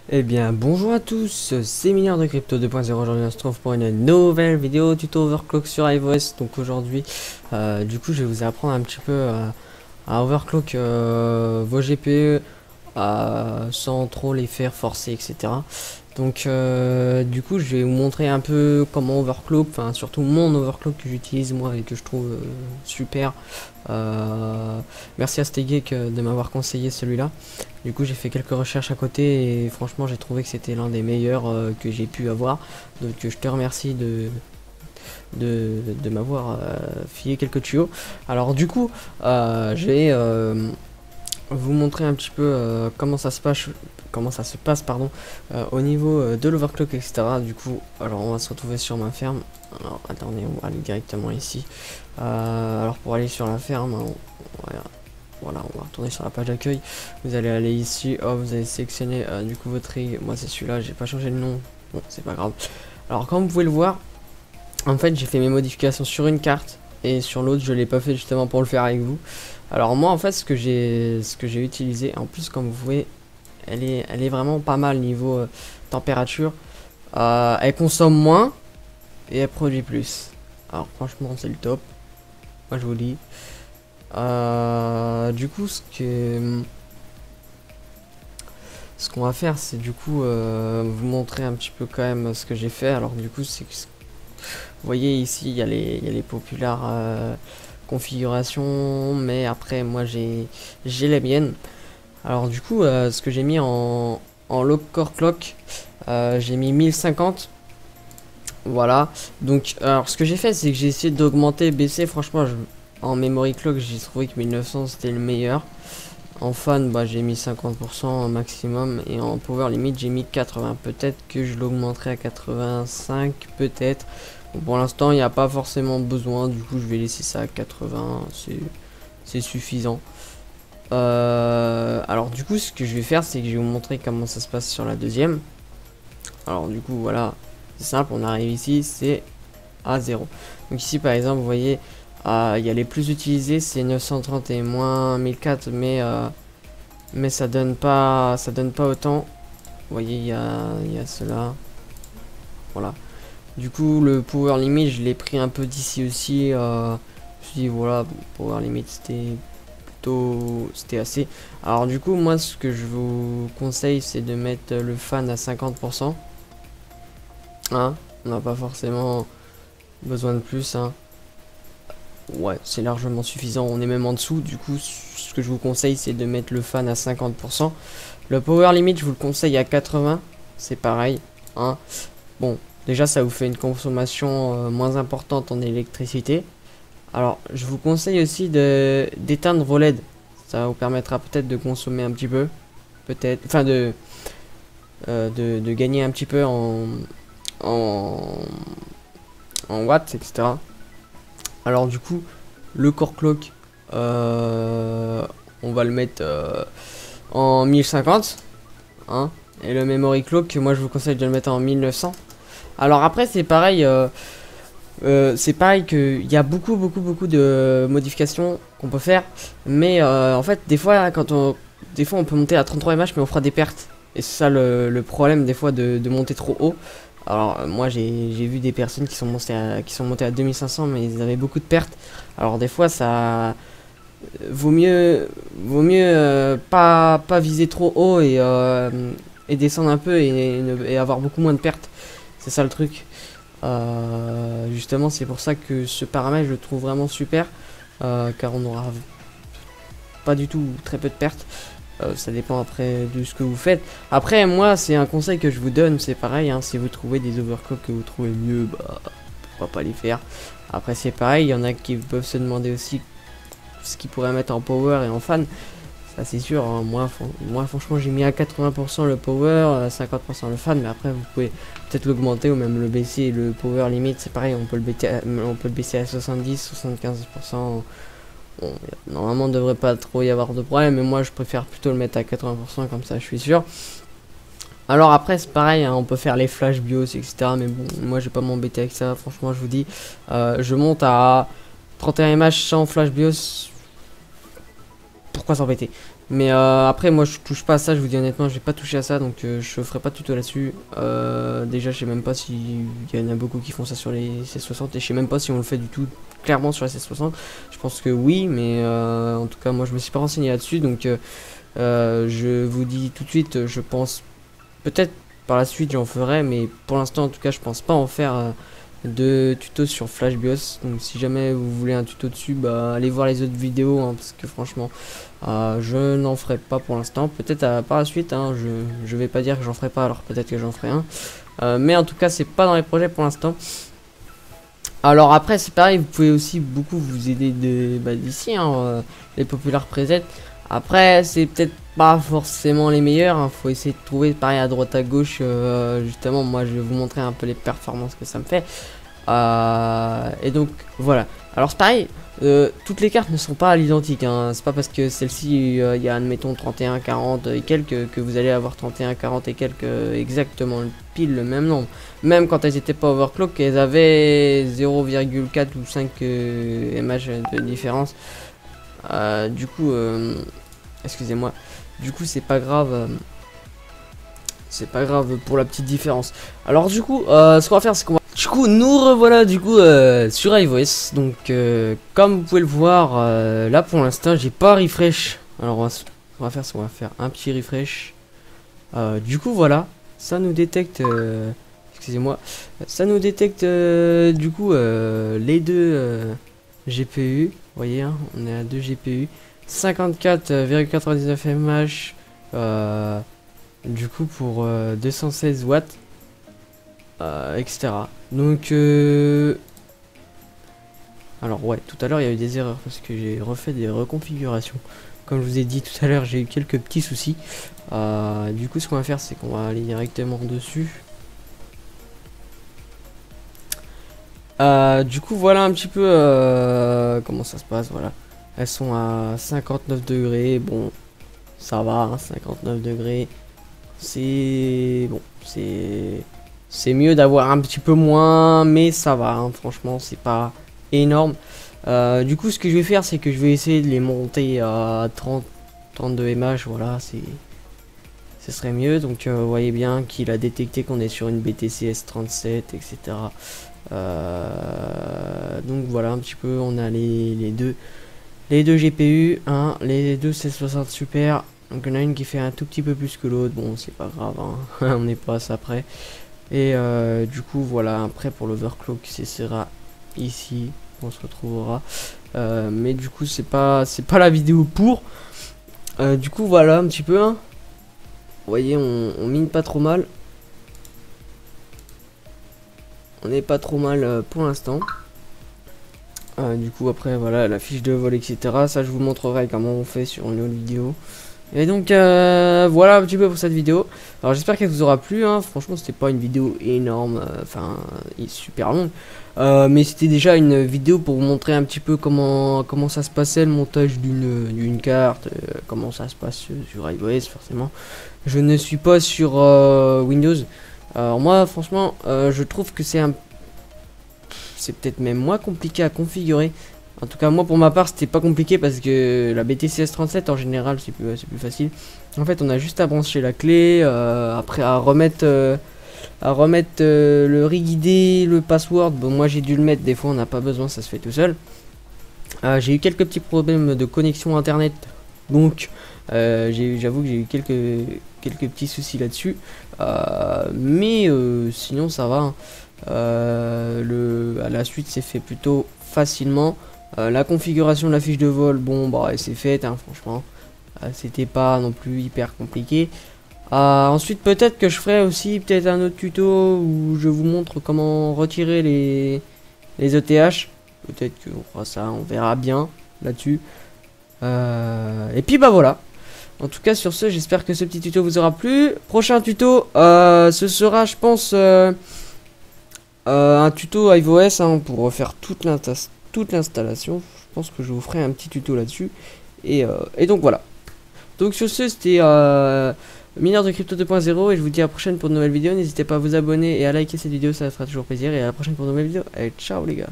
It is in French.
Eh bien bonjour à tous, c'est Mineur de Crypto 2.0. Aujourd'hui on se retrouve pour une nouvelle vidéo tuto overclock sur iOS. Donc aujourd'hui du coup je vais vous apprendre un petit peu à overclock vos GPU sans trop les faire forcer, etc. Donc du coup je vais vous montrer un peu comment overclock, enfin surtout mon overclock que j'utilise moi et que je trouve super. Merci à Stegeek de m'avoir conseillé celui-là. Du coup j'ai fait quelques recherches à côté et franchement j'ai trouvé que c'était l'un des meilleurs que j'ai pu avoir. Donc je te remercie de m'avoir filé quelques tuyaux. Alors du coup je vais vous montrer un petit peu comment ça se passe pardon, au niveau de l'overclock, etc. Du coup alors on va se retrouver sur ma ferme. Alors attendez, on va aller directement ici. Alors pour aller sur la ferme, voilà, on va retourner sur la page d'accueil. Vous allez aller ici, oh, vous allez sélectionner du coup votre rig. Moi c'est celui-là, j'ai pas changé le nom, bon c'est pas grave. Alors comme vous pouvez le voir, en fait j'ai fait mes modifications sur une carte et sur l'autre je l'ai pas fait justement pour le faire avec vous. Alors moi en fait ce que j'ai utilisé, en plus comme vous voyez elle est vraiment pas mal niveau température. Elle consomme moins et elle produit plus. Alors franchement c'est le top, moi je vous dis. Du coup ce qu'on va faire c'est du coup vous montrer un petit peu quand même ce que j'ai fait. Alors du coup c'est que vous voyez ici il y a les populaires configurations, mais après moi j'ai les miennes. Alors du coup ce que j'ai mis en low core clock, j'ai mis 1050. Voilà, donc alors ce que j'ai fait c'est que j'ai essayé d'augmenter, baisser. Franchement en memory clock j'ai trouvé que 1900 c'était le meilleur. En fan bah j'ai mis 50% maximum, et en power limit j'ai mis 80. Peut-être que je l'augmenterai à 85 peut-être. Bon, pour l'instant il n'y a pas forcément besoin, du coup je vais laisser ça à 80, c'est suffisant. Alors du coup ce que je vais faire c'est que je vais vous montrer comment ça se passe sur la deuxième. Alors du coup voilà, c'est simple, on arrive ici, c'est à 0. Donc ici par exemple vous voyez il y a les plus utilisés, c'est 930 et moins 1004, mais ça donne pas autant. Vous voyez il y a cela, voilà. Du coup le power limit je l'ai pris un peu d'ici aussi. Je me suis dit voilà, power limit c'était assez. Alors du coup moi ce que je vous conseille c'est de mettre le fan à 50%, hein, on n'a pas forcément besoin de plus, hein. Ouais, c'est largement suffisant, on est même en dessous. Du coup ce que je vous conseille c'est de mettre le fan à 50%. Le power limit je vous le conseille à 80, c'est pareil, hein. Bon déjà ça vous fait une consommation moins importante en électricité. Alors je vous conseille aussi d'éteindre vos LED, ça vous permettra peut-être de consommer un petit peu, peut-être, enfin de gagner un petit peu en, en watts, etc. Alors du coup le core clock on va le mettre en 1050, hein, et le memory clock moi je vous conseille de le mettre en 1900. Alors après c'est pareil, c'est pareil qu'il y a beaucoup de modifications qu'on peut faire, mais en fait des fois on peut monter à 33 mH mais on fera des pertes, et c'est ça le problème des fois de monter trop haut. Alors moi j'ai vu des personnes qui sont montées à 2500 mais ils avaient beaucoup de pertes. Alors des fois ça vaut mieux pas viser trop haut et descendre un peu et avoir beaucoup moins de pertes. C'est ça le truc. Justement c'est pour ça que ce paramètre je le trouve vraiment super, car on aura pas du tout très peu de pertes. Ça dépend après de ce que vous faites. Après moi c'est un conseil que je vous donne, c'est pareil, hein, si vous trouvez des overclocks que vous trouvez mieux, bah pourquoi pas les faire. Après c'est pareil, il y en a qui peuvent se demander aussi ce qu'ils pourraient mettre en power et en fan. Ça c'est sûr, hein. Moi franchement j'ai mis à 80% le power, 50% le fan, mais après vous pouvez peut-être l'augmenter ou même le baisser. Le power limit c'est pareil, on peut le baisser à 70, 75%. Bon, normalement il ne devrait pas trop y avoir de problème, mais moi je préfère plutôt le mettre à 80%, comme ça je suis sûr. Alors après c'est pareil, hein, on peut faire les flash BIOS, etc. Mais bon, moi je vais pas m'embêter avec ça, franchement je vous dis. Je monte à 31 mH sans flash BIOS. Pourquoi s'embêter? Mais après moi je touche pas à ça, je vous dis honnêtement, j'ai pas touché à ça, donc je ferai pas de tuto là-dessus. Déjà je sais même pas si il y en a beaucoup qui font ça sur les C60 et je sais même pas si on le fait du tout clairement sur les C60. Je pense que oui, mais en tout cas moi je me suis pas renseigné là-dessus, donc je vous dis tout de suite, je pense peut-être par la suite j'en ferai, mais pour l'instant en tout cas je pense pas en faire de tutos sur Flash BIOS. Donc si jamais vous voulez un tuto dessus, bah allez voir les autres vidéos, hein, parce que franchement je n'en ferai pas pour l'instant. Peut-être par la suite, hein, je vais pas dire que j'en ferai pas, alors peut-être que j'en ferai un, mais en tout cas c'est pas dans les projets pour l'instant. Alors après c'est pareil, vous pouvez aussi beaucoup vous aider d'ici, hein, les populaires presets. Après c'est peut-être pas forcément les meilleurs, hein, faut essayer de trouver pareil à droite à gauche. Justement moi je vais vous montrer un peu les performances que ça me fait, et donc voilà. Alors c'est pareil, toutes les cartes ne sont pas à l'identique, hein. C'est pas parce que celle-ci il y a admettons 31 40 et quelques que vous allez avoir 31 40 et quelques exactement pile le même nombre. Même quand elles étaient pas overclock, elles avaient 0,4 ou 5 mH de différence. Du coup excusez-moi, du coup c'est pas grave, pour la petite différence. Alors du coup ce qu'on va faire c'est qu'on va, du coup nous revoilà du coup sur iOS. Donc comme vous pouvez le voir, là pour l'instant j'ai pas refresh. Alors on va faire c'est qu'on va faire un petit refresh. Du coup voilà, ça nous détecte excusez-moi, ça nous détecte du coup les deux GPU. Vous voyez, hein, on est à 2 GPU, 54,99 mH, du coup pour 216 watts, etc. Donc alors ouais, tout à l'heure il y a eu des erreurs parce que j'ai refait des reconfigurations. Comme je vous ai dit tout à l'heure, j'ai eu quelques petits soucis. Du coup ce qu'on va faire c'est qu'on va aller directement dessus. Du coup voilà un petit peu comment ça se passe. Voilà, elles sont à 59 degrés, bon ça va, hein, 59 degrés c'est bon, c'est mieux d'avoir un petit peu moins, mais ça va, hein, franchement c'est pas énorme. Du coup ce que je vais faire c'est que je vais essayer de les monter à 32 mH, voilà, ce serait mieux. Donc vous voyez bien qu'il a détecté qu'on est sur une BTC S37, etc. Donc voilà un petit peu, on a les deux GPU, hein, les deux C60 Super. Donc il y en a une qui fait un tout petit peu plus que l'autre, bon c'est pas grave, hein. On n'est pas à ça près. Et du coup voilà, après pour l'overclock ce sera ici, on se retrouvera. Mais du coup c'est pas la vidéo pour. Du coup voilà un petit peu, hein. Vous voyez on mine pas trop mal. On n'est pas trop mal pour l'instant. Du coup après voilà la fiche de vol, etc. Ça je vous montrerai comment on fait sur une autre vidéo. Et donc voilà un petit peu pour cette vidéo. Alors j'espère qu'elle vous aura plu, hein. Franchement c'était pas une vidéo énorme, enfin super longue, mais c'était déjà une vidéo pour vous montrer un petit peu comment ça se passait le montage d'une carte, comment ça se passe sur iOS. Forcément je ne suis pas sur Windows. Alors moi franchement je trouve que c'est peut-être même moins compliqué à configurer. En tout cas moi pour ma part c'était pas compliqué parce que la BTC S37 en général c'est plus facile. En fait on a juste à brancher la clé, après à remettre le rig ID, le password. Bon moi j'ai dû le mettre, des fois on n'a pas besoin, ça se fait tout seul. J'ai eu quelques petits problèmes de connexion internet, donc j'avoue que j'ai eu quelques petits soucis là-dessus, mais sinon ça va, hein. À la suite c'est fait plutôt facilement. La configuration de la fiche de vol, bon bah c'est fait, hein, franchement c'était pas non plus hyper compliqué. Ensuite peut-être que je ferai aussi peut-être un autre tuto où je vous montre comment retirer les ETH. Peut-être qu'on fera ça, on verra bien là-dessus. Et puis bah voilà. En tout cas sur ce, j'espère que ce petit tuto vous aura plu. Prochain tuto, ce sera je pense un tuto iOS, hein, pour refaire toute l'installation. Je pense que je vous ferai un petit tuto là-dessus. Et donc voilà. Donc sur ce, c'était Mineur de Crypto 2.0 et je vous dis à la prochaine pour de nouvelles vidéos. N'hésitez pas à vous abonner et à liker cette vidéo, ça fera toujours plaisir. Et à la prochaine pour de nouvelles vidéos. Allez, ciao les gars.